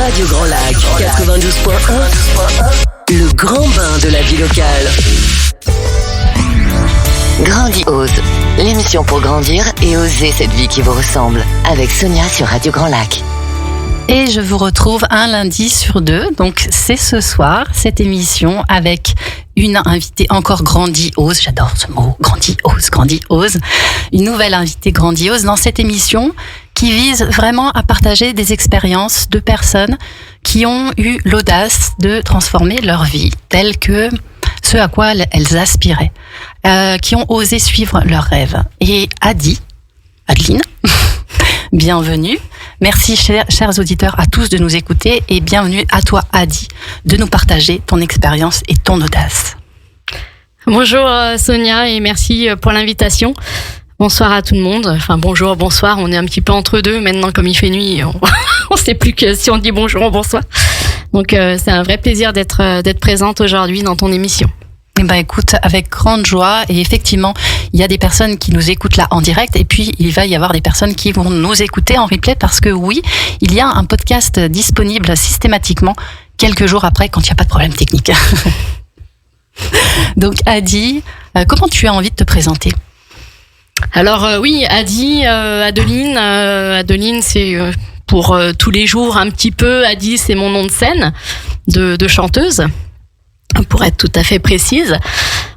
Radio Grand Lac 92.1, le grand bain de la vie locale. Grandiose, l'émission pour grandir et oser cette vie qui vous ressemble, avec Sonia sur Radio Grand Lac. Et je vous retrouve un lundi sur 2, donc c'est ce soir, cette émission avec une invitée encore grandiose, j'adore ce mot, grandiose, une nouvelle invitée grandiose dans cette émission qui vise vraiment à partager des expériences de personnes qui ont eu l'audace de transformer leur vie, telle que ce à quoi elles aspiraient, qui ont osé suivre leurs rêves. Et Adeline, bienvenue. Merci, chers auditeurs, à tous de nous écouter et bienvenue à toi, Adi, de nous partager ton expérience et ton audace. Bonjour Sonia et merci pour l'invitation. Bonsoir à tout le monde. Enfin bonjour, bonsoir, on est un petit peu entre deux. Maintenant, comme il fait nuit, on sait plus que si on dit bonjour ou bonsoir. Donc c'est un vrai plaisir d'être présente aujourd'hui dans ton émission. Eh ben écoute, avec grande joie, et effectivement, il y a des personnes qui nous écoutent là en direct, et puis il va y avoir des personnes qui vont nous écouter en replay, parce que oui, il y a un podcast disponible systématiquement quelques jours après, quand il n'y a pas de problème technique. Donc Adi, comment tu as envie de te présenter ? Alors oui, Adeline, c'est pour tous les jours un petit peu. Adi, c'est mon nom de scène de chanteuse, pour être tout à fait précise.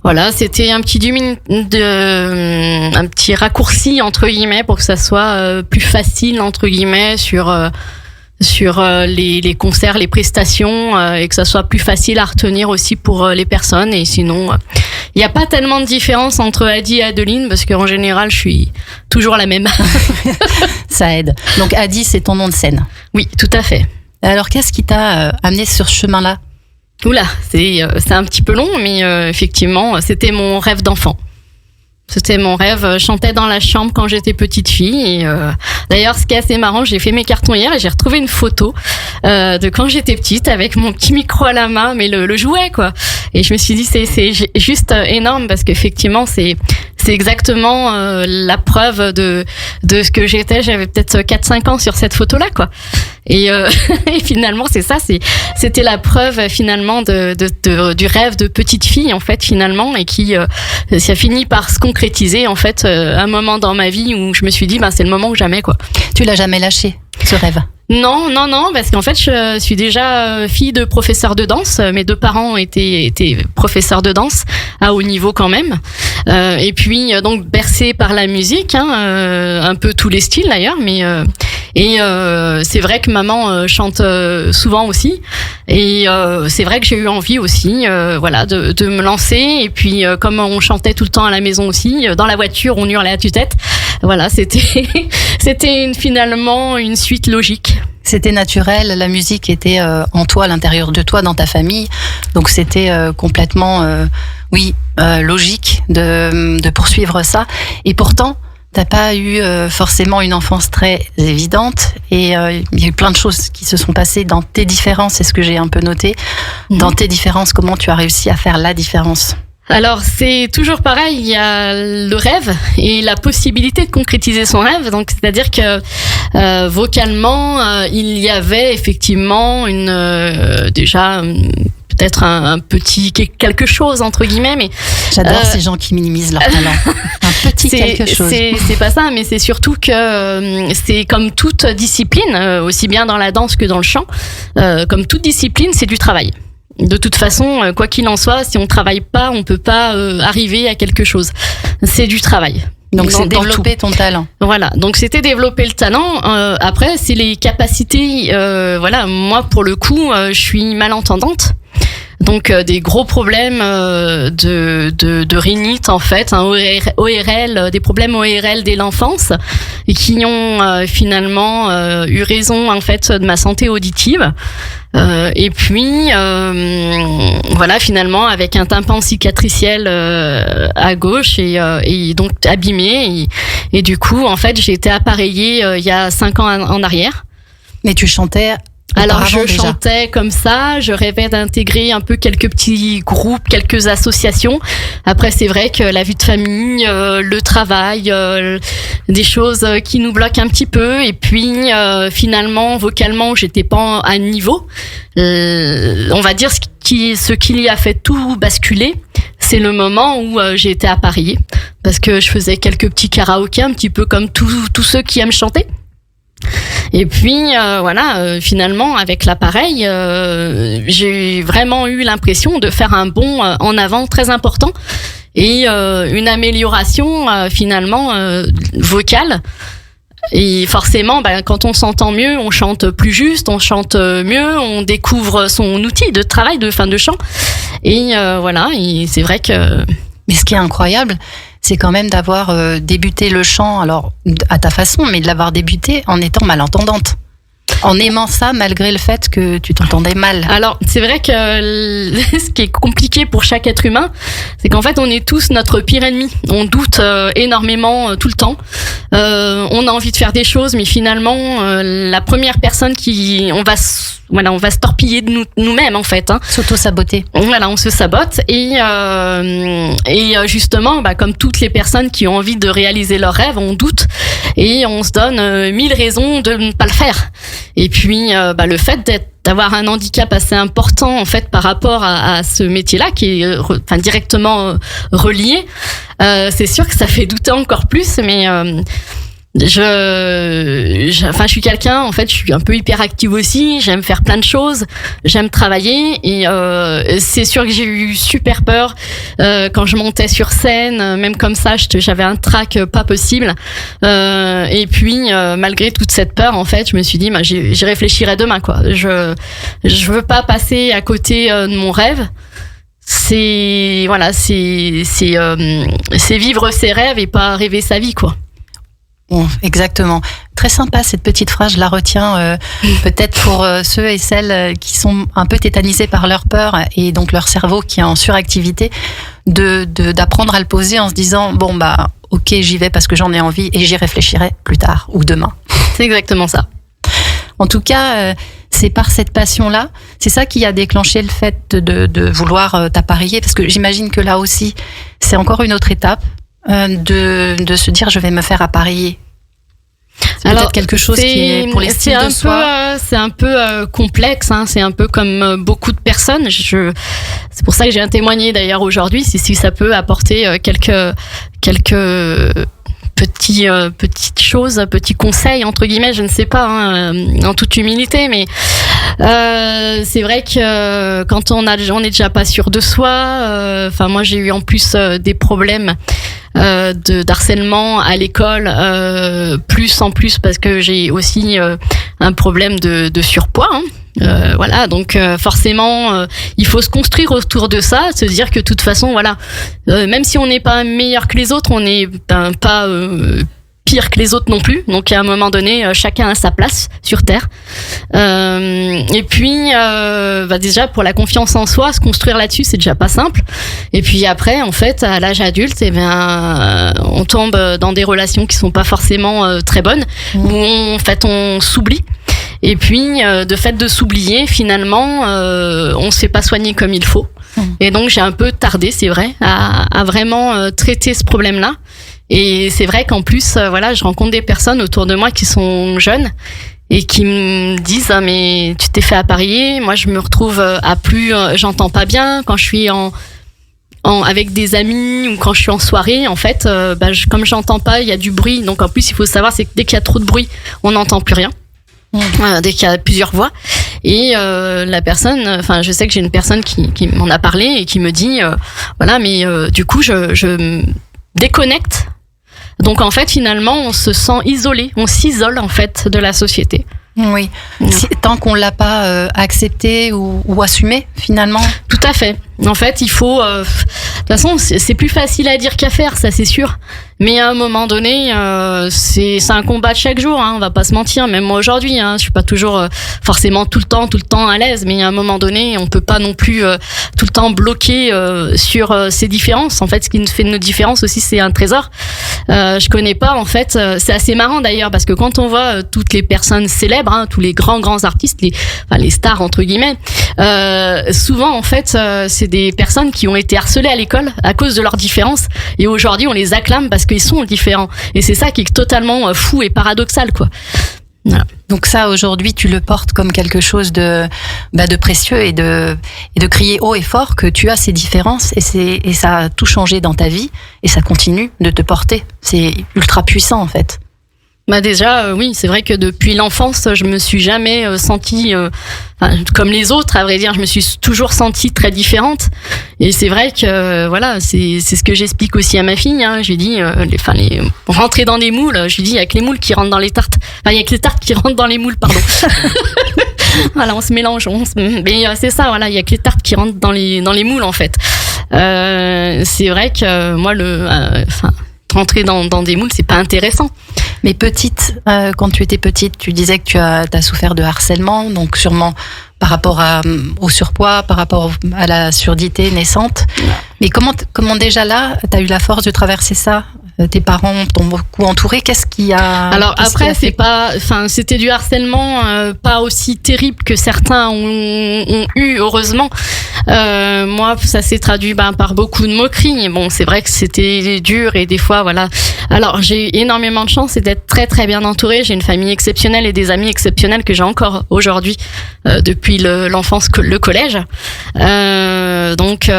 Voilà, c'était un petit raccourci entre guillemets pour que ça soit plus facile entre guillemets sur les concerts, les prestations, et que ça soit plus facile à retenir aussi pour les personnes. Et sinon, il n'y a pas tellement de différence entre Adi et Adeline, parce qu'en général, je suis toujours la même. Ça aide. Donc Adi, c'est ton nom de scène. Oui, tout à fait. Alors, qu'est-ce qui t'a amené sur ce chemin-là ? Oula, c'est un petit peu long, mais effectivement, c'était mon rêve d'enfant. C'était mon rêve. Je chantais dans la chambre quand j'étais petite fille. Et, d'ailleurs, ce qui est assez marrant, j'ai fait mes cartons hier et j'ai retrouvé une photo de quand j'étais petite avec mon petit micro à la main, mais le jouet, quoi. Et je me suis dit, c'est juste énorme, parce qu'effectivement, c'est exactement la preuve de ce que j'étais. J'avais peut-être 4-5 ans sur cette photo-là, quoi. Et finalement, c'est ça. C'était la preuve finalement du rêve de petite fille, en fait, finalement, et qui ça finit par se concrétiser, en fait, un moment dans ma vie où je me suis dit, c'est le moment ou jamais, quoi. Tu l'as jamais lâché, ce rêve ? Non, parce qu'en fait, je suis déjà fille de professeur de danse. Mes deux parents étaient professeurs de danse à haut niveau quand même. Et puis donc bercée par la musique, un peu tous les styles d'ailleurs, mais c'est vrai que maman chante souvent aussi, et c'est vrai que j'ai eu envie aussi, de me lancer. Et puis comme on chantait tout le temps à la maison aussi, dans la voiture on hurlait à tue-tête. Voilà, c'était finalement une suite logique. C'était naturel, la musique était en toi, à l'intérieur de toi, dans ta famille. Donc c'était complètement, logique de poursuivre ça. Et pourtant, t'as pas eu forcément une enfance très évidente. Et il y a eu plein de choses qui se sont passées dans tes différences, c'est ce que j'ai un peu noté. Dans tes différences, comment tu as réussi à faire la différence ? Alors c'est toujours pareil, il y a le rêve et la possibilité de concrétiser son rêve. Donc c'est-à-dire que vocalement, il y avait effectivement peut-être un petit quelque chose entre guillemets, mais j'adore ces gens qui minimisent leur talent. Un petit quelque chose. C'est pas ça, mais c'est surtout que c'est comme toute discipline, aussi bien dans la danse que dans le chant, comme toute discipline, c'est du travail. De toute façon, quoi qu'il en soit, si on travaille pas, on peut pas arriver à quelque chose. C'est du travail. Donc c'est développer ton talent. Voilà, donc c'était développer le talent. Après, c'est les capacités. Moi pour le coup, je suis malentendante. Donc des gros problèmes de rhinite en fait, ORL, des problèmes ORL dès l'enfance, et qui ont finalement eu raison en fait de ma santé auditive. Et puis finalement avec un tympan cicatriciel à gauche et donc abîmé, et du coup en fait j'ai été appareillée il y a 5 ans en arrière. Mais tu chantais Alors je déjà chantais comme ça, je rêvais d'intégrer un peu quelques petits groupes, quelques associations. Après c'est vrai que la vie de famille, le travail, des choses qui nous bloquent un petit peu. Et puis finalement vocalement j'étais pas à niveau. On va dire ce qui y a fait tout basculer, c'est le moment où j'ai été appareillée. Parce que je faisais quelques petits karaokés, un petit peu comme tous ceux qui aiment chanter. Et puis finalement avec l'appareil, j'ai vraiment eu l'impression de faire un bond en avant très important et une amélioration finalement vocale. Et forcément, quand on s'entend mieux, on chante plus juste, on chante mieux, on découvre son outil de travail, de chant. Et et c'est vrai que... Mais ce qui est incroyable, c'est quand même d'avoir débuté le chant, alors à ta façon, mais de l'avoir débuté en étant malentendante. En aimant ça malgré le fait que tu t'entendais mal. Alors, c'est vrai que ce qui est compliqué pour chaque être humain, c'est qu'en fait, on est tous notre pire ennemi. On doute énormément tout le temps. On a envie de faire des choses, mais finalement, la première personne on va se torpiller de nous-mêmes en fait. S'auto-saboter. Voilà, on se sabote et justement, comme toutes les personnes qui ont envie de réaliser leurs rêves, on doute et on se donne 1000 raisons de ne pas le faire. Et puis, le fait d'avoir un handicap assez important en fait par rapport à ce métier-là qui est directement relié, c'est sûr que ça fait douter encore plus, mais je suis quelqu'un, en fait, je suis un peu hyperactive aussi, j'aime faire plein de choses, j'aime travailler et c'est sûr que j'ai eu super peur quand je montais sur scène, même comme ça, j'avais un trac pas possible. Et puis malgré toute cette peur, en fait, je me suis dit j'y réfléchirai demain quoi. Je veux pas passer à côté de mon rêve. C'est vivre ses rêves et pas rêver sa vie quoi. Bon, exactement. Très sympa cette petite phrase, je la retiens peut-être pour ceux et celles qui sont un peu tétanisés par leur peur et donc leur cerveau qui est en suractivité, d'apprendre à le poser en se disant ok, j'y vais parce que j'en ai envie et j'y réfléchirai plus tard ou demain. C'est exactement ça. En tout cas, c'est par cette passion-là, c'est ça qui a déclenché le fait de vouloir t'appareiller, parce que j'imagine que là aussi, c'est encore une autre étape. De se dire je vais me faire appareiller. C'est peut-être quelque chose qui est pour l'estime de soi. C'est un peu complexe, c'est un peu comme beaucoup de personnes. C'est pour ça que j'ai témoigné d'ailleurs aujourd'hui, si ça peut apporter quelques petites choses, petits conseils entre guillemets, je ne sais pas, en toute humilité, mais c'est vrai que quand on est déjà pas sûr de soi. Moi j'ai eu en plus des problèmes d'harcèlement à l'école, plus en plus parce que j'ai aussi un problème de surpoids. Donc forcément il faut se construire autour de ça, se dire que de toute façon même si on n'est pas meilleur que les autres, on n'est pas pire que les autres non plus. Donc à un moment donné, chacun a sa place sur Terre. Et puis déjà pour la confiance en soi, se construire là-dessus, c'est déjà pas simple. Et puis après, en fait, à l'âge adulte, on tombe dans des relations qui sont pas forcément très bonnes, où on s'oublie. Et puis, de fait de s'oublier, finalement, on se fait pas soigner comme il faut. Et donc, j'ai un peu tardé, c'est vrai, à vraiment traiter ce problème-là. Et c'est vrai qu'en plus, je rencontre des personnes autour de moi qui sont jeunes et qui me disent mais tu t'es fait appareiller. Moi, je me retrouve à plus, j'entends pas bien quand je suis avec des amis ou quand je suis en soirée. En fait, comme j'entends pas, il y a du bruit. Donc en plus, il faut savoir, c'est que dès qu'il y a trop de bruit, on n'entend plus rien. Dès qu'il y a plusieurs voix. Et la personne, je sais que j'ai une personne qui m'en a parlé et qui me dit du coup je me déconnecte. Donc en fait finalement on se sent isolé, on s'isole en fait de la société. Oui, tant qu'on l'a pas accepté ou assumé finalement. Tout à fait. En fait, il faut. De toute façon, c'est plus facile à dire qu'à faire, ça c'est sûr. Mais à un moment donné, c'est un combat de chaque jour. On va pas se mentir. Même moi aujourd'hui, je suis pas toujours forcément tout le temps à l'aise. Mais à un moment donné, on peut pas non plus tout le temps bloquer sur ces différences. En fait, ce qui nous fait de nos différences aussi, c'est un trésor. Je connais pas. En fait, c'est assez marrant d'ailleurs parce que quand on voit toutes les personnes célèbres, tous les grands artistes, les stars entre guillemets, souvent en fait, c'est des personnes qui ont été harcelées à l'école à cause de leurs différences et aujourd'hui on les acclame parce qu'ils sont différents et c'est ça qui est totalement fou et paradoxal quoi. Voilà. Donc ça aujourd'hui tu le portes comme quelque chose de précieux et de crier haut et fort que tu as ces différences et ça a tout changé dans ta vie et ça continue de te porter. C'est ultra puissant en fait. Déjà, oui, c'est vrai que depuis l'enfance, je me suis jamais sentie comme les autres, à vrai dire. Je me suis toujours sentie très différente. Et c'est vrai que, voilà, c'est ce que j'explique aussi à ma fille. Je lui dis, rentrer dans des moules. Je lui dis, il y a que les moules qui rentrent dans les tartes. Enfin, il y a que les tartes qui rentrent dans les moules, pardon. Voilà, on se mélange. Mais c'est ça, voilà, il y a que les tartes qui rentrent dans les moules, en fait. C'est vrai que moi, rentrer dans des moules, c'est pas intéressant. Mais petite, quand tu étais petite, tu disais que tu as souffert de harcèlement, donc sûrement par rapport au surpoids, par rapport à la surdité naissante. Mais comment déjà là, tu as eu la force de traverser ça ? Tes parents t'ont beaucoup entouré. Qu'est-ce qui a... Alors après, c'était du harcèlement pas aussi terrible que certains ont eu, heureusement. Moi, ça s'est traduit par beaucoup de moqueries. Bon, c'est vrai que c'était dur et des fois, voilà. Alors, j'ai énormément de chance et d'être très très bien entourée. J'ai une famille exceptionnelle et des amis exceptionnels que j'ai encore aujourd'hui depuis l'enfance, le collège. Donc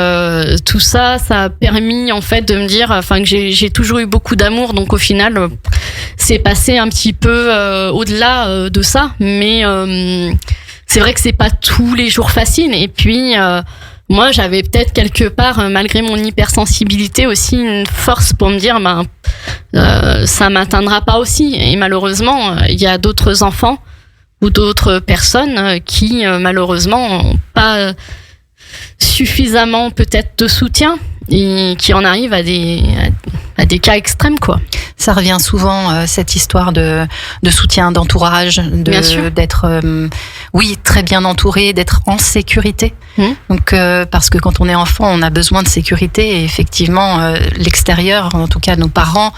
tout ça a permis en fait de me dire, que j'ai toujours eu beaucoup d'amour. Donc au final, c'est passé un petit peu au-delà de ça. Mais c'est vrai que c'est pas tous les jours facile. Et puis moi, j'avais peut-être quelque part, malgré mon hypersensibilité, aussi une force pour me dire, ça m'atteindra pas aussi. Et malheureusement, il y a d'autres enfants ou d'autres personnes qui, malheureusement, n'ont pas suffisamment peut-être de soutien et qui en arrivent à des cas extrêmes, quoi. Ça revient souvent, cette histoire de soutien, d'entourage, d'être, très bien entouré, d'être en sécurité. Donc, parce que quand on est enfant, on a besoin de sécurité et effectivement, l'extérieur, en tout cas nos parents,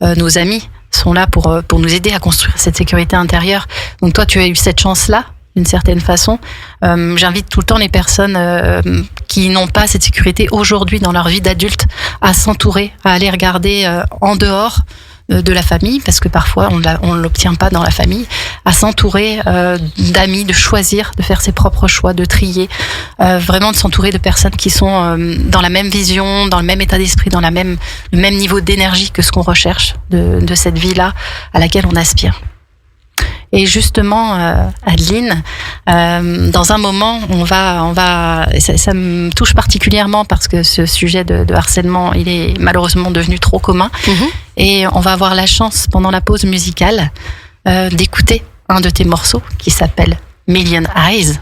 nos amis, sont là pour nous aider à construire cette sécurité intérieure. Donc toi, tu as eu cette chance-là, d'une certaine façon. J'invite tout le temps les personnes qui n'ont pas cette sécurité aujourd'hui dans leur vie d'adulte à s'entourer, à aller regarder en dehors de la famille, parce que parfois on l'obtient pas dans la famille, à s'entourer d'amis, de choisir, de faire ses propres choix, de trier, vraiment de s'entourer de personnes qui sont dans la même vision, dans le même état d'esprit, dans le même niveau d'énergie que ce qu'on recherche de cette vie-là à laquelle on aspire. Et justement, Adeline, dans un moment, on va, ça me touche particulièrement parce que ce sujet de harcèlement, il est malheureusement devenu trop commun. Et on va avoir la chance, pendant la pause musicale, d'écouter un de tes morceaux qui s'appelle Million Eyes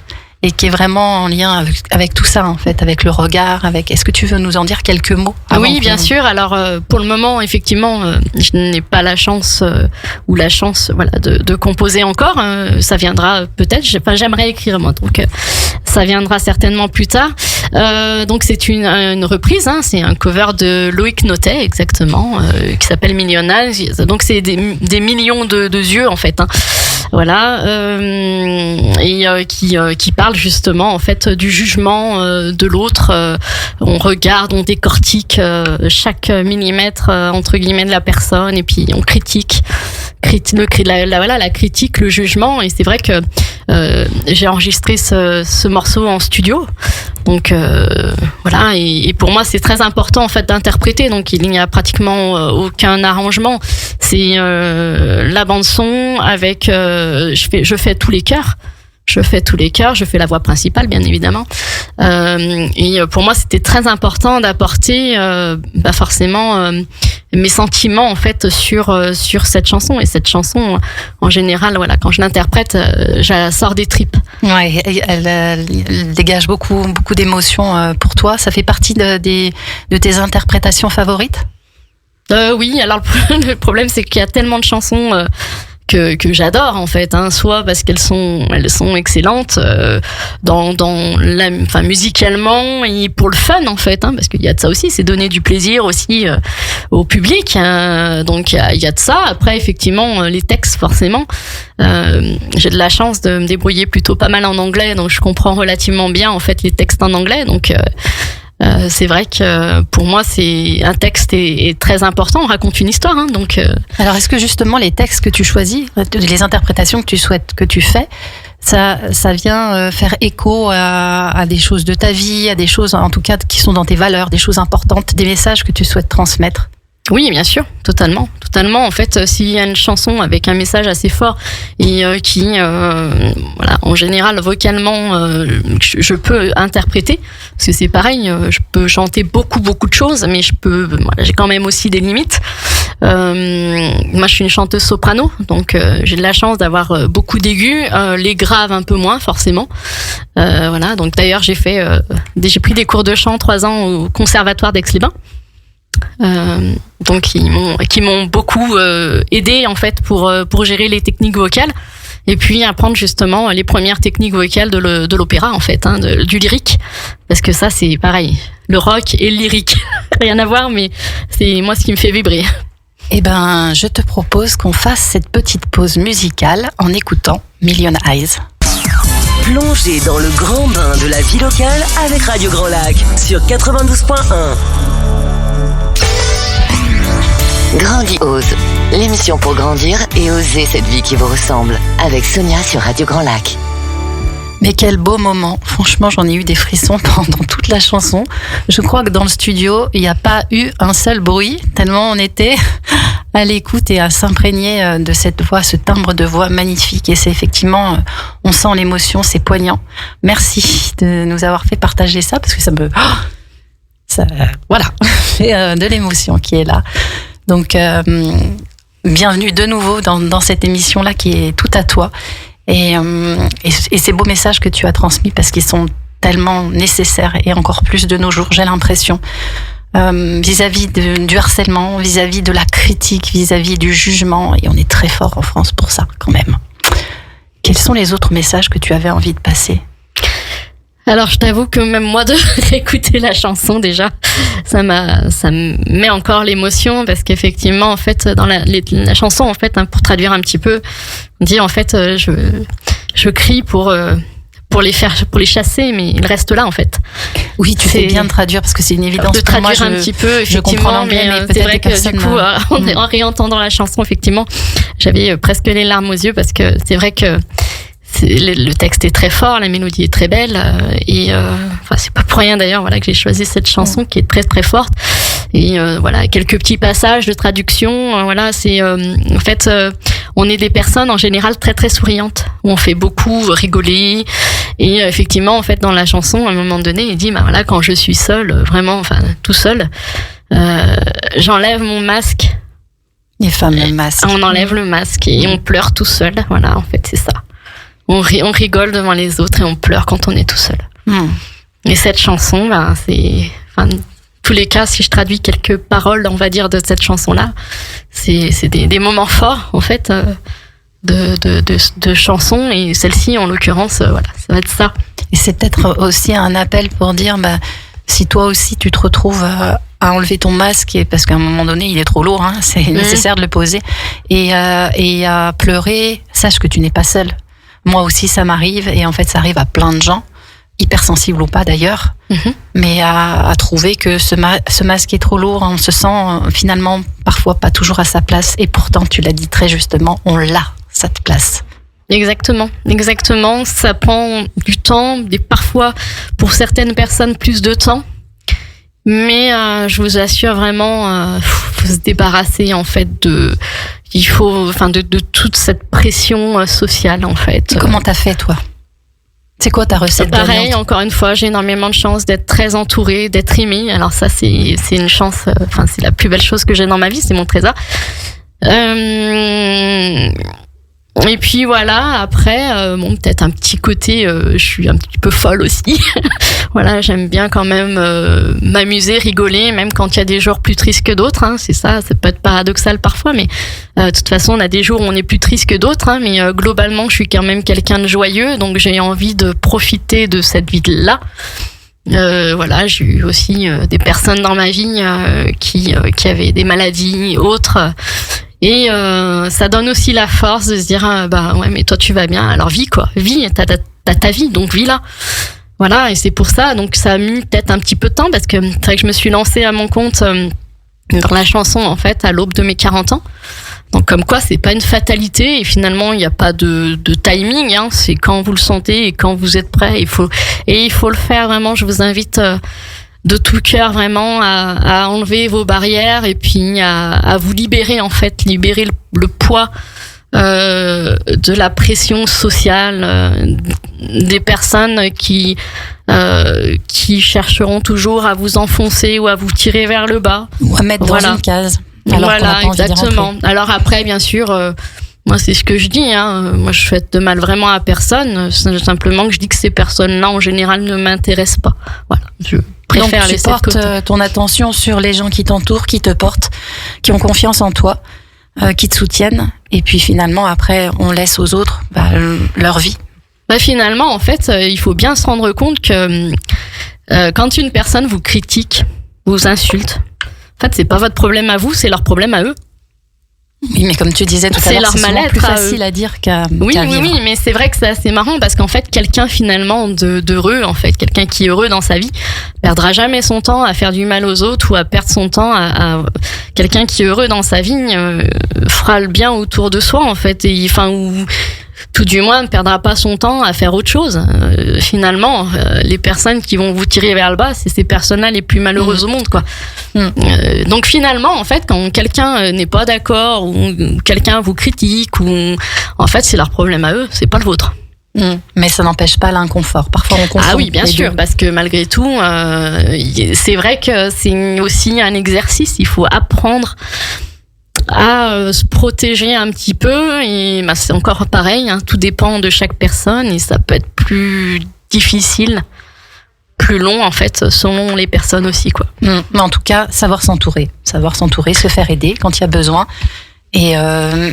et qui est vraiment en lien avec tout ça, en fait, avec le regard, est-ce que tu veux nous en dire quelques mots? Oui, bien sûr. Alors, pour le moment, effectivement, je n'ai pas la chance de composer encore. Ça viendra peut-être. J'aimerais écrire, moi, donc ça viendra certainement plus tard. Donc, c'est une reprise, c'est un cover de Loïc Notet, exactement, qui s'appelle Million Eyes. Donc, c'est des millions de yeux, en fait. Voilà, et qui parle justement en fait du jugement de l'autre. On regarde, on décortique chaque millimètre entre guillemets de la personne et puis on critique la critique, le jugement. Et c'est vrai que j'ai enregistré ce morceau en studio. Donc voilà, et pour moi c'est très important en fait d'interpréter. Donc il n'y a pratiquement aucun arrangement. C'est la bande son avec je fais tous les chœurs. Je fais tous les chœurs, je fais la voix principale, bien évidemment. Et pour moi, c'était très important d'apporter, forcément, mes sentiments en fait sur cette chanson. Et cette chanson, en général, voilà, quand je l'interprète, je la sors des tripes. Ouais, elle dégage beaucoup d'émotions pour toi. Ça fait partie de tes interprétations favorites? Oui. Alors le problème, c'est qu'il y a tellement de chansons que j'adore en fait, hein, soit parce qu'elles sont excellentes musicalement et pour le fun en fait, hein, parce qu'il y a de ça aussi, c'est donner du plaisir aussi au public, donc il y a de ça. Après effectivement les textes forcément, j'ai de la chance de me débrouiller plutôt pas mal en anglais, donc je comprends relativement bien en fait les textes en anglais, donc c'est vrai que pour moi, c'est un texte est très important. On raconte une histoire, hein, donc. Alors, est-ce que justement les textes que tu choisis, les interprétations que tu fais, ça vient faire écho à des choses de ta vie, à des choses en tout cas qui sont dans tes valeurs, des choses importantes, des messages que tu souhaites transmettre? Oui, bien sûr, totalement. En fait, s'il y a une chanson avec un message assez fort et qui, en général, vocalement, je peux interpréter, parce que c'est pareil, je peux chanter beaucoup de choses, mais j'ai quand même aussi des limites. Moi, je suis une chanteuse soprano, donc j'ai de la chance d'avoir beaucoup d'aigus, les graves un peu moins, forcément. Donc d'ailleurs, j'ai pris des cours de chant 3 ans au Conservatoire d'Aix-les-Bains. Donc qui m'ont beaucoup aidé en fait pour gérer les techniques vocales et puis apprendre justement les premières techniques vocales de l'opéra en fait, hein, du lyrique, parce que ça c'est pareil, le rock et le lyrique rien à voir, mais c'est moi ce qui me fait vibrer. Eh ben, je te propose qu'on fasse cette petite pause musicale en écoutant Million Eyes. Plongez dans le grand bain de la vie locale avec Radio Grand Lac sur 92.1. Grandiose, l'émission pour grandir et oser cette vie qui vous ressemble, avec Sonia sur Radio Grand Lac. Mais quel beau moment. Franchement, j'en ai eu des frissons pendant toute la chanson. Je crois que dans le studio, il n'y a pas eu un seul bruit, tellement on était à l'écoute et à s'imprégner de cette voix, ce timbre de voix magnifique. Et c'est effectivement, on sent l'émotion, c'est poignant. Merci de nous avoir fait partager ça, parce que voilà, c'est de l'émotion qui est là. Donc, bienvenue de nouveau dans cette émission-là qui est tout à toi. Et ces beaux messages que tu as transmis, parce qu'ils sont tellement nécessaires et encore plus de nos jours, j'ai l'impression, vis-à-vis du harcèlement, vis-à-vis de la critique, vis-à-vis du jugement. Et on est très fort en France pour ça, quand même. Quels sont les autres messages que tu avais envie de passer ? Alors, je t'avoue que même moi de réécouter la chanson, déjà, ça me met encore l'émotion, parce qu'effectivement, en fait, dans la chanson, en fait, hein, pour traduire un petit peu, on dit, en fait, je crie pour les chasser, mais ils restent là, en fait. Oui, tu fais bien de traduire, parce que c'est une évidence. De traduire un petit peu, effectivement, mais c'est vrai que du coup, en réentendant la chanson, effectivement, j'avais presque les larmes aux yeux, parce que c'est vrai que le texte est très fort, la mélodie est très belle, et c'est pas pour rien d'ailleurs, voilà, que j'ai choisi cette chanson qui est très très forte. Et voilà, quelques petits passages de traduction. Voilà, c'est en fait, on est des personnes en général très très souriantes, où on fait beaucoup rigoler. Et effectivement, en fait, dans la chanson, à un moment donné, il dit, bah voilà, quand je suis seul, vraiment, enfin tout seul, j'enlève mon masque. Les fameux masques. On enlève le masque et on pleure tout seul. Voilà, en fait, c'est ça. On rigole devant les autres et on pleure quand on est tout seul. Et cette chanson, c'est, tous les cas, si je traduis quelques paroles, on va dire, de cette chanson-là, c'est des moments forts, en fait, de chansons. Et celle-ci, en l'occurrence, voilà, ça va être ça. Et c'est peut-être aussi un appel pour dire, si toi aussi tu te retrouves à enlever ton masque, parce qu'à un moment donné, il est trop lourd, hein, c'est nécessaire de le poser, et à pleurer, sache que tu n'es pas seul. Moi aussi, ça m'arrive, et en fait, ça arrive à plein de gens, hypersensibles ou pas d'ailleurs, mais à trouver que ce masque est trop lourd, on se sent finalement parfois pas toujours à sa place, et pourtant, tu l'as dit très justement, on l'a, cette place. Exactement. Ça prend du temps, et parfois, pour certaines personnes, plus de temps. Mais je vous assure vraiment, faut se débarrasser en fait de toute cette pression sociale en fait. Et comment t'as fait toi ? C'est quoi ta recette Pareil, gagnante? encore une fois, j'ai énormément de chance d'être très entourée, d'être aimée. Alors ça, c'est une chance. Enfin, c'est la plus belle chose que j'ai dans ma vie, c'est mon trésor. Et puis voilà, après, bon, peut-être un petit côté, je suis un petit peu folle aussi. Voilà, j'aime bien quand même m'amuser, rigoler, même quand il y a des jours plus tristes que d'autres. Hein, c'est ça peut être paradoxal parfois, mais de toute façon, on a des jours où on est plus triste que d'autres. Hein, mais globalement, je suis quand même quelqu'un de joyeux, donc j'ai envie de profiter de cette vie-là. Voilà, j'ai eu aussi des personnes dans ma vie qui avaient des maladies autres. Et ça donne aussi la force de se dire bah ouais, mais toi tu vas bien, alors vis quoi, vis, t'as ta vie, donc vis là. Voilà, et c'est pour ça, donc ça a mis peut-être un petit peu de temps, parce que c'est vrai que je me suis lancée à mon compte dans la chanson en fait à l'aube de mes 40 ans. Donc comme quoi c'est pas une fatalité, et finalement il n'y a pas de timing, hein, c'est quand vous le sentez et quand vous êtes prêt, il faut le faire vraiment. Je vous invite de tout cœur vraiment à enlever vos barrières, et puis à vous libérer en fait, libérer le poids de la pression sociale, des personnes qui chercheront toujours à vous enfoncer ou à vous tirer vers le bas, ou à mettre dans une case. Voilà, exactement. Alors après, bien sûr, moi c'est ce que je dis, hein. Moi je souhaite de mal vraiment à personne, c'est simplement que je dis que ces personnes-là en général ne m'intéressent pas. Voilà, je préfère donc, laisser tu portes ton attention sur les gens qui t'entourent, qui te portent, qui ont confiance en toi, qui te soutiennent, et puis finalement après on laisse aux autres leur vie. Bah finalement en fait il faut bien se rendre compte que quand une personne vous critique, vous insulte, en fait c'est pas votre problème à vous, c'est leur problème à eux. Oui, mais comme tu disais tout à l'heure, c'est souvent plus facile à dire qu'à vivre. Oui, mais c'est vrai que c'est assez marrant, parce qu'en fait, quelqu'un finalement d'heureux, en fait, quelqu'un qui est heureux dans sa vie, perdra jamais son temps à faire du mal aux autres, ou à perdre son temps à quelqu'un qui est heureux dans sa vie fera le bien autour de soi, en fait, ou tout du moins ne perdra pas son temps à faire autre chose. Finalement, les personnes qui vont vous tirer vers le bas, c'est ces personnes-là les plus malheureuses au monde, quoi. Donc finalement, en fait, quand quelqu'un n'est pas d'accord, ou quelqu'un vous critique, ou en fait, c'est leur problème à eux, c'est pas le vôtre. Mais ça n'empêche pas l'inconfort. Parfois, on confond. Ah oui, bien sûr, parce que malgré tout, c'est vrai que c'est aussi un exercice. Il faut apprendre à se protéger un petit peu, et c'est encore pareil, hein, tout dépend de chaque personne, et ça peut être plus difficile, plus long en fait, selon les personnes aussi, quoi. Mais en tout cas, savoir s'entourer, se faire aider quand il y a besoin, et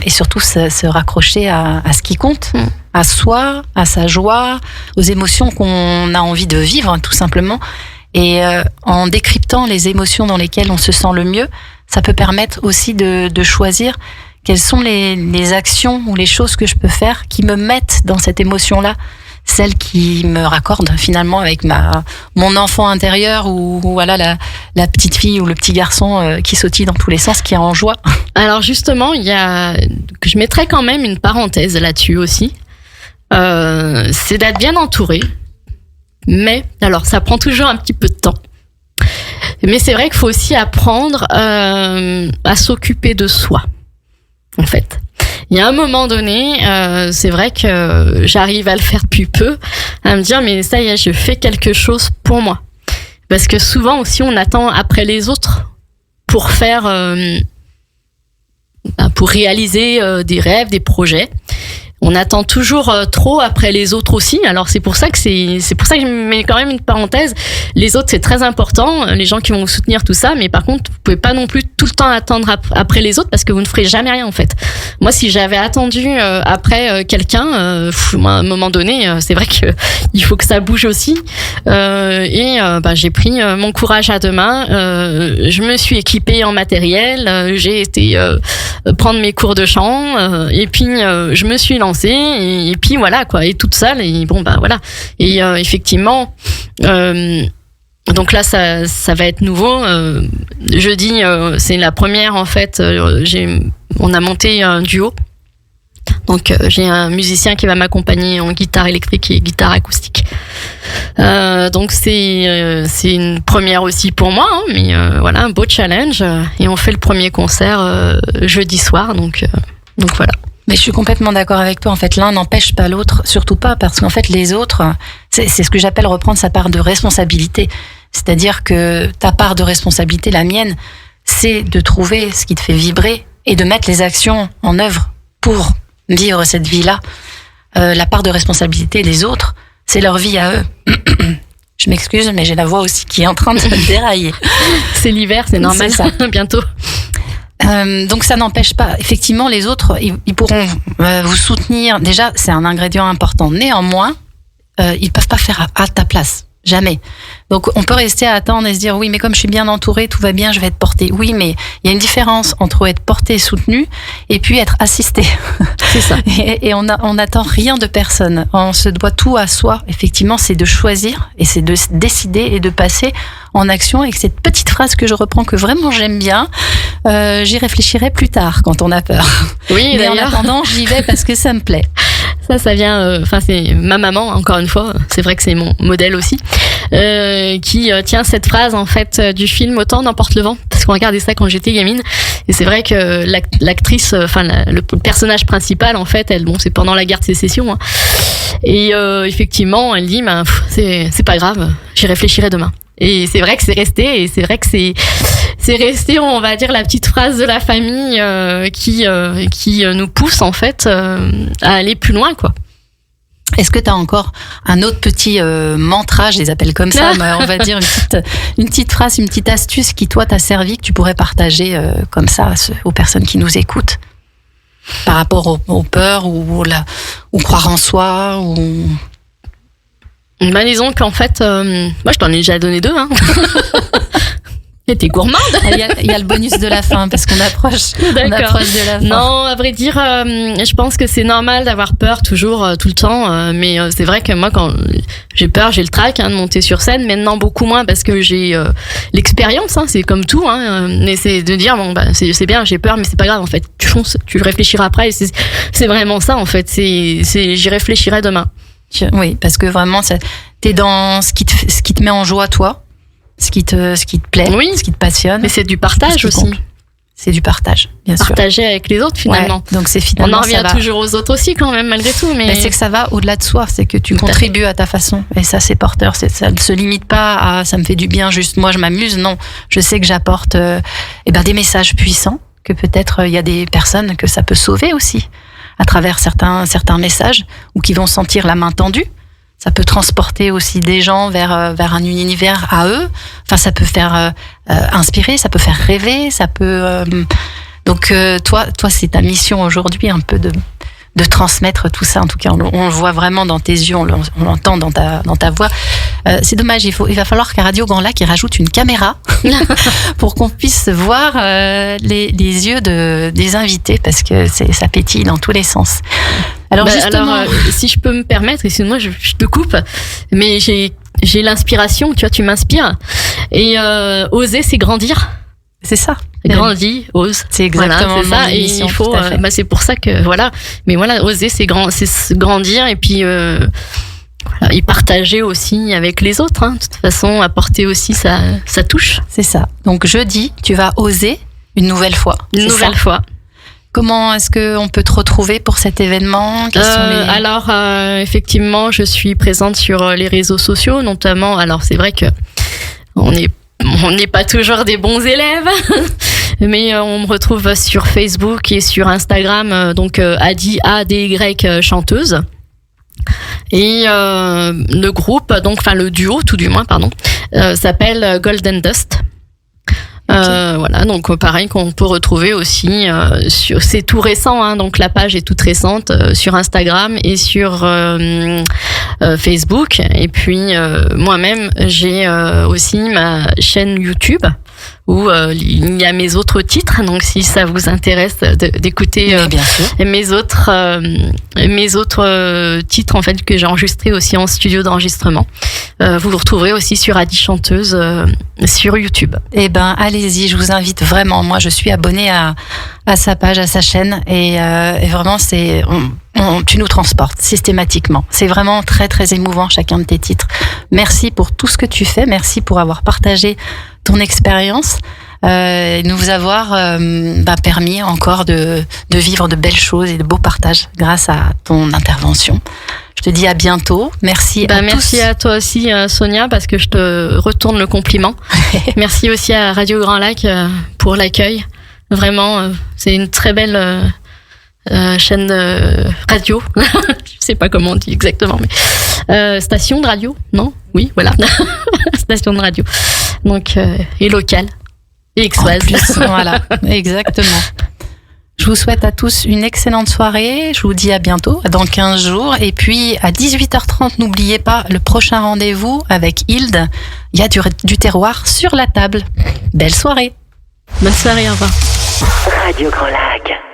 surtout se raccrocher à ce qui compte, à soi, à sa joie, aux émotions qu'on a envie de vivre, tout simplement. Et en décryptant les émotions dans lesquelles on se sent le mieux, ça peut permettre aussi de choisir quelles sont les actions ou les choses que je peux faire qui me mettent dans cette émotion-là, celle qui me raccorde finalement avec mon enfant intérieur, ou voilà la petite fille ou le petit garçon qui sautille dans tous les sens, qui est en joie. Alors justement, je mettrais quand même une parenthèse là-dessus aussi. C'est d'être bien entouré, mais alors ça prend toujours un petit peu de temps. Mais c'est vrai qu'il faut aussi apprendre à s'occuper de soi, en fait. Il y a un moment donné, c'est vrai que j'arrive à le faire depuis peu, à me dire mais ça y est, je fais quelque chose pour moi. Parce que souvent aussi on attend après les autres pour pour réaliser des rêves, des projets. On attend toujours trop après les autres aussi. Alors c'est pour ça que je mets quand même une parenthèse. Les autres, c'est très important, les gens qui vont vous soutenir, tout ça, mais par contre vous pouvez pas non plus tout le temps attendre après les autres, parce que vous ne ferez jamais rien en fait. Moi, si j'avais attendu après quelqu'un, à un moment donné, c'est vrai que il faut que ça bouge aussi. J'ai pris mon courage à deux mains. Je me suis équipée en matériel. J'ai été prendre mes cours de chant, et puis je me suis lancée, et puis voilà quoi, et toute seule, et bon voilà. Et effectivement, donc là ça va être nouveau. Jeudi, c'est la première en fait. On a monté un duo. Donc j'ai un musicien qui va m'accompagner en guitare électrique et guitare acoustique. Donc c'est une première aussi pour moi, hein, mais voilà, un beau challenge. Et on fait le premier concert jeudi soir, donc voilà. Mais je suis complètement d'accord avec toi. En fait, l'un n'empêche pas l'autre, surtout pas, parce qu'en fait, les autres, c'est ce que j'appelle reprendre sa part de responsabilité. C'est-à-dire que ta part de responsabilité, la mienne, c'est de trouver ce qui te fait vibrer et de mettre les actions en œuvre pour vivre cette vie-là. La part de responsabilité des autres, c'est leur vie à eux. Je m'excuse, mais j'ai la voix aussi qui est en train de dérailler. C'est l'hiver, c'est normal, c'est ça. Bientôt. Donc ça n'empêche pas, effectivement, les autres, ils pourront vous soutenir. Déjà, c'est un ingrédient important. Néanmoins, ils peuvent pas faire à ta place, jamais. Donc on peut rester à attendre et se dire oui, mais comme je suis bien entourée, tout va bien, je vais être portée. Oui, mais il y a une différence entre être porté, soutenu, et puis être assisté. C'est ça. Et on n'attend rien de personne. On se doit tout à soi. Effectivement, c'est de choisir et c'est de décider et de passer en action. Et cette petite phrase que je reprends, que vraiment j'aime bien, j'y réfléchirai plus tard quand on a peur. Oui, mais en attendant, j'y vais parce que ça me plaît. Ça vient, c'est ma maman, encore une fois, c'est vrai que c'est mon modèle aussi, qui tient cette phrase, en fait, du film Autant n'emporte le vent, parce qu'on regardait ça quand j'étais gamine, et c'est vrai que l'actrice, le personnage principal, en fait, c'est pendant la guerre de sécession, hein, et effectivement, elle dit, c'est pas grave, j'y réfléchirai demain. Et c'est vrai que c'est resté, et c'est vrai que c'est resté, on va dire, la petite phrase de la famille qui nous pousse en fait à aller plus loin, quoi. Est-ce que tu as encore un autre petit mantra, je les appelle comme ça, mais on va dire une petite phrase, une petite astuce qui toi t'a servi, que tu pourrais partager comme ça aux personnes qui nous écoutent par rapport aux peurs ou croire en soi ou... disons qu'en fait, moi je t'en ai déjà donné 2, hein. Et t'es gourmande. Il y a le bonus de la fin parce qu'on approche de la fin. Non, à vrai dire, je pense que c'est normal d'avoir peur toujours, tout le temps. Mais c'est vrai que moi, quand j'ai peur, j'ai le trac de monter sur scène. Maintenant, beaucoup moins parce que j'ai l'expérience. C'est comme tout. Mais c'est de dire c'est bien, j'ai peur, mais c'est pas grave. En fait, tu fonces, tu réfléchiras après. Et c'est vraiment ça. En fait, j'y réfléchirai demain. Oui, parce que vraiment, t'es dans ce qui te met en joie, toi. Ce qui te plaît, oui, ce qui te passionne. Mais c'est du partage aussi. C'est du partage, bien sûr. Partager avec les autres, finalement. Ouais, donc c'est finalement, on en revient toujours aux autres aussi, quand même, malgré tout. Mais c'est que ça va au-delà de soi, c'est que tu contribues à ta façon. Et ça, c'est porteur. Ça ne se limite pas à ça me fait du bien, juste moi, je m'amuse. Non, je sais que j'apporte des messages puissants, que peut-être il y a des personnes que ça peut sauver aussi, à travers certains messages, ou qui vont sentir la main tendue. Ça peut transporter aussi des gens vers un univers à eux. Enfin, ça peut faire inspirer, ça peut faire rêver, ça peut. Donc, toi, c'est ta mission aujourd'hui, un peu de transmettre tout ça. En tout cas, on le voit vraiment dans tes yeux, on l'entend dans ta voix. C'est dommage, il va falloir qu'à Radio Grand Lac, ils rajoutent une caméra pour qu'on puisse voir les yeux des invités, parce que ça pétille dans tous les sens. Alors, justement, si je peux me permettre, excuse-moi, je te coupe, mais j'ai l'inspiration, tu vois, tu m'inspires. Et oser, c'est grandir. C'est ça. Grandis, ose. C'est exactement ça. Et il faut, c'est pour ça que voilà. Mais voilà, oser, c'est grandir et puis y partager aussi avec les autres. De toute façon, apporter aussi sa touche. C'est ça. Donc jeudi, tu vas oser une nouvelle fois. Une nouvelle fois. Comment est-ce qu'on peut te retrouver pour cet événement ? Alors, effectivement, je suis présente sur les réseaux sociaux, notamment. Alors, c'est vrai que on n'est pas toujours des bons élèves, mais on me retrouve sur Facebook et sur Instagram, donc Ady chanteuse. Et le groupe, le duo, tout du moins, s'appelle Golden Dust. Okay. Voilà, donc pareil qu'on peut retrouver aussi c'est tout récent, donc la page est toute récente sur Instagram et sur Facebook. Et puis moi-même j'ai aussi ma chaîne YouTube où il y a mes autres titres, donc si ça vous intéresse d'écouter mes autres titres en fait que j'ai enregistrés aussi en studio d'enregistrement, vous vous retrouverez aussi sur Ady Chanteuse sur YouTube. Eh ben allez-y, je vous invite vraiment. Moi je suis abonnée à sa page, à sa chaîne, et vraiment tu nous transportes systématiquement. C'est vraiment très très émouvant chacun de tes titres. Merci pour tout ce que tu fais, merci pour avoir partagé ton expérience nous avoir permis encore de vivre de belles choses et de beaux partages grâce à ton intervention. Je te dis à bientôt. Merci à tous. Merci à toi aussi, Sonia, parce que je te retourne le compliment. Merci aussi à Radio Grand Lac pour l'accueil. Vraiment, c'est une très belle chaîne radio. Je sais pas comment on dit exactement, mais station de radio, non? Oui, voilà. Station de radio. Donc, et locale. Et express. En plus, voilà, exactement. Je vous souhaite à tous une excellente soirée. Je vous dis à bientôt, dans 15 jours. Et puis, à 18h30, n'oubliez pas le prochain rendez-vous avec Hilde. Il y a du terroir sur la table. Belle soirée. Bonne soirée, au revoir. Radio Grand Lac.